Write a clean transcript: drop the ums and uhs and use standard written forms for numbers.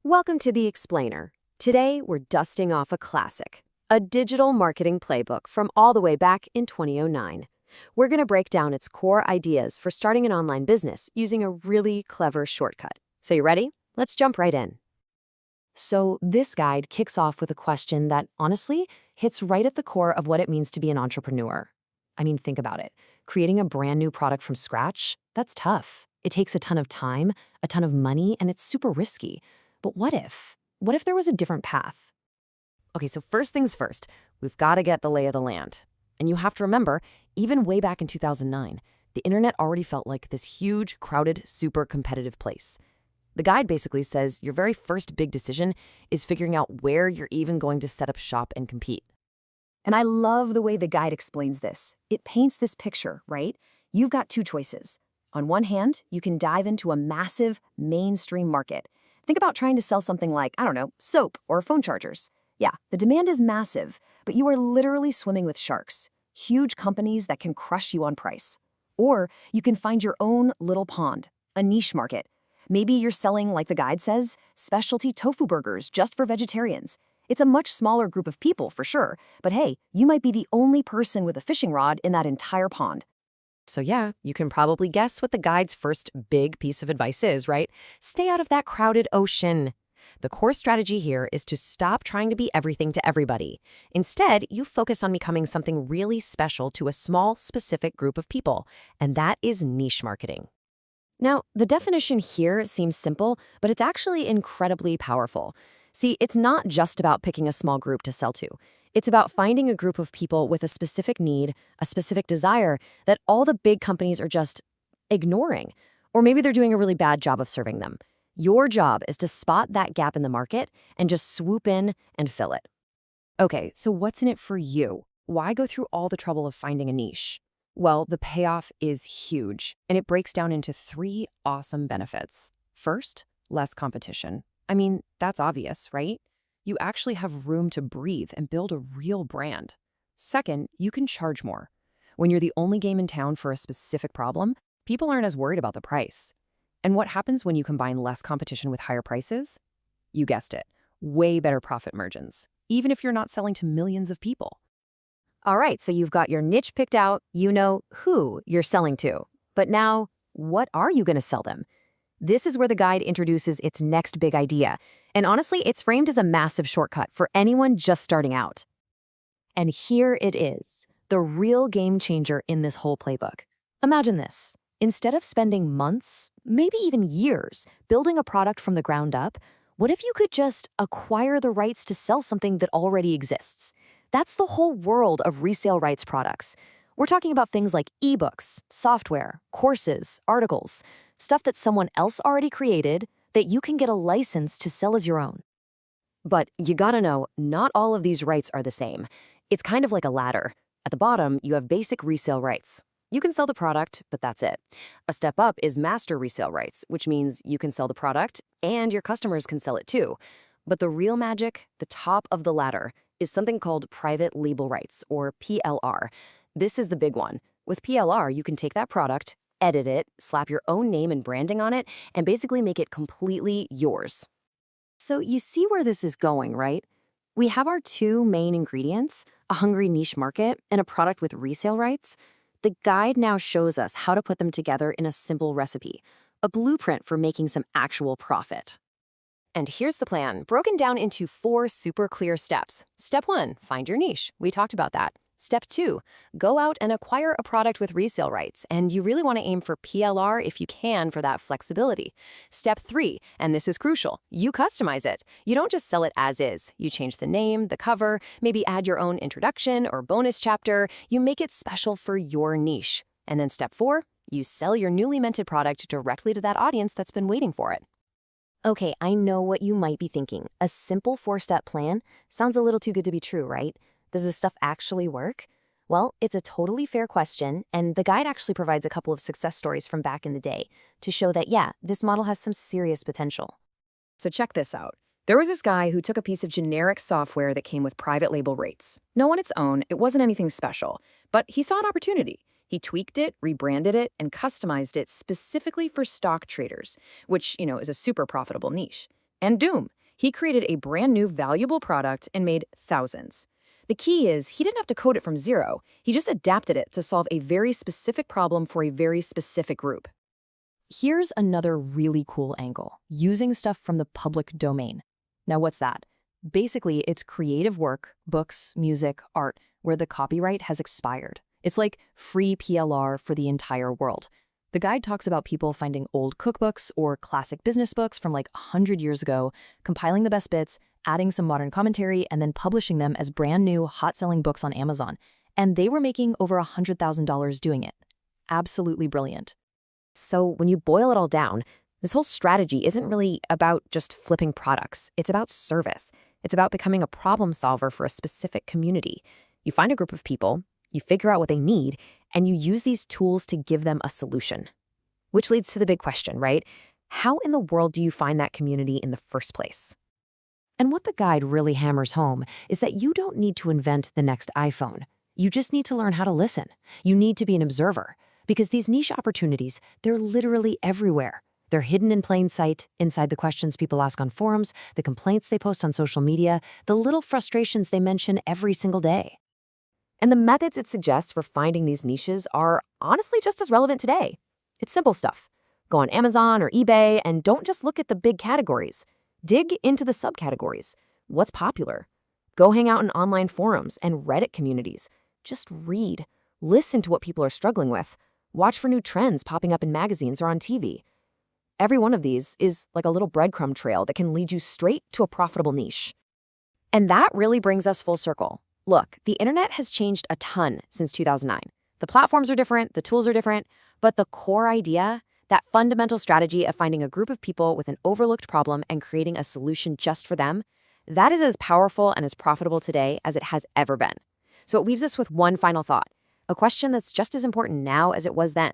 Welcome to The Explainer. Today, we're dusting off a classic, a digital marketing playbook from all the way back in 2009. We're going to break down its core ideas for starting an online business using a really clever shortcut. So you ready? Let's jump right in. So this guide kicks off with a question that, honestly, hits right at the core of what it means to be an entrepreneur. I mean, think about it. Creating a brand new product from scratch, that's tough. It takes a ton of time, a ton of money, and it's super risky. But what if? What if there was a different path? Okay, so first things first, we've got to get the lay of the land. And you have to remember, even way back in 2009, the internet already felt like this huge, crowded, super competitive place. The guide basically says your very first big decision is figuring out where you're even going to set up shop and compete. And I love the way the guide explains this. It paints this picture, right? You've got two choices. On one hand, you can dive into a massive, mainstream market. Think about trying to sell something like, I don't know, soap or phone chargers. Yeah, the demand is massive, but you are literally swimming with sharks. Huge companies that can crush you on price. Or you can find your own little pond, a niche market. Maybe you're selling, like the guide says, specialty tofu burgers just for vegetarians. It's a much smaller group of people, for sure, but hey, you might be the only person with a fishing rod in that entire pond. So yeah, you can probably guess what the guide's first big piece of advice is, right? Stay out of that crowded ocean. The core strategy here is to stop trying to be everything to everybody. Instead, you focus on becoming something really special to a small, specific group of people, and that is niche marketing. Now, the definition here seems simple, but it's actually incredibly powerful. See, it's not just about picking a small group to sell to. It's about finding a group of people with a specific need, a specific desire that all the big companies are just ignoring. Or maybe they're doing a really bad job of serving them. Your job is to spot that gap in the market and just swoop in and fill it. Okay, so what's in it for you? Why go through all the trouble of finding a niche? Well, the payoff is huge, and it breaks down into 3 awesome benefits. First, less competition. I mean, that's obvious, right? You actually have room to breathe and build a real brand. Second, you can charge more. When you're the only game in town for a specific problem, people aren't as worried about the price. And what happens when you combine less competition with higher prices? You guessed it, way better profit margins, even if you're not selling to millions of people. All right, so you've got your niche picked out, you know who you're selling to. But now, what are you going to sell them? This is where the guide introduces its next big idea. And honestly, it's framed as a massive shortcut for anyone just starting out. And here it is, the real game changer in this whole playbook. Imagine this. Instead of spending months, maybe even years, building a product from the ground up, what if you could just acquire the rights to sell something that already exists? That's the whole world of resale rights products. We're talking about things like eBooks, software, courses, articles, stuff that someone else already created that you can get a license to sell as your own. But you gotta know, not all of these rights are the same. It's kind of like a ladder. At the bottom, you have basic resale rights. You can sell the product, but that's it. A step up is master resale rights, which means you can sell the product and your customers can sell it too. But the real magic, the top of the ladder, is something called private label rights, or PLR. This is the big one. With PLR, you can take that product, edit it, slap your own name and branding on it, and basically make it completely yours. So you see where this is going, right? We have our 2 main ingredients, a hungry niche market and a product with resale rights. The guide now shows us how to put them together in a simple recipe, a blueprint for making some actual profit. And here's the plan, broken down into 4 super clear steps. Step 1, find your niche. We talked about that. Step 2, go out and acquire a product with resale rights, and you really want to aim for PLR if you can for that flexibility. Step 3, and this is crucial, you customize it. You don't just sell it as is. You change the name, the cover, maybe add your own introduction or bonus chapter. You make it special for your niche. And then step 4, you sell your newly minted product directly to that audience that's been waiting for it. Okay, I know what you might be thinking. A simple 4-step plan sounds a little too good to be true, right? Does this stuff actually work? Well, it's a totally fair question, and the guide actually provides a couple of success stories from back in the day to show that, yeah, this model has some serious potential. So check this out. There was this guy who took a piece of generic software that came with private label rates. No on its own, it wasn't anything special, but he saw an opportunity. He tweaked it, rebranded it, and customized it specifically for stock traders, which, is a super profitable niche. And doom, he created a brand new valuable product and made thousands. The key is he didn't have to code it from zero. He just adapted it to solve a very specific problem for a very specific group. Here's another really cool angle, using stuff from the public domain. Now, what's that? Basically, it's creative work, books, music, art, where the copyright has expired. It's like free PLR for the entire world. The guide talks about people finding old cookbooks or classic business books from like 100 years ago, compiling the best bits, adding some modern commentary, and then publishing them as brand new, hot-selling books on Amazon. And they were making over $100,000 doing it. Absolutely brilliant. So when you boil it all down, this whole strategy isn't really about just flipping products. It's about service. It's about becoming a problem solver for a specific community. You find a group of people, you figure out what they need, and you use these tools to give them a solution. Which leads to the big question, right? How in the world do you find that community in the first place? And what the guide really hammers home is that you don't need to invent the next iPhone. You just need to learn how to listen. You need to be an observer. Because these niche opportunities, they're literally everywhere. They're hidden in plain sight, inside the questions people ask on forums, the complaints they post on social media, the little frustrations they mention every single day. And the methods it suggests for finding these niches are honestly just as relevant today. It's simple stuff. Go on Amazon or eBay and don't just look at the big categories. Dig into the subcategories. What's popular? Go hang out in online forums and Reddit communities. Just read. Listen to what people are struggling with. Watch for new trends popping up in magazines or on TV. Every one of these is like a little breadcrumb trail that can lead you straight to a profitable niche. And that really brings us full circle. Look, the internet has changed a ton since 2009. The platforms are different, the tools are different, but the core idea, that fundamental strategy of finding a group of people with an overlooked problem and creating a solution just for them, that is as powerful and as profitable today as it has ever been. So it leaves us with one final thought, a question that's just as important now as it was then.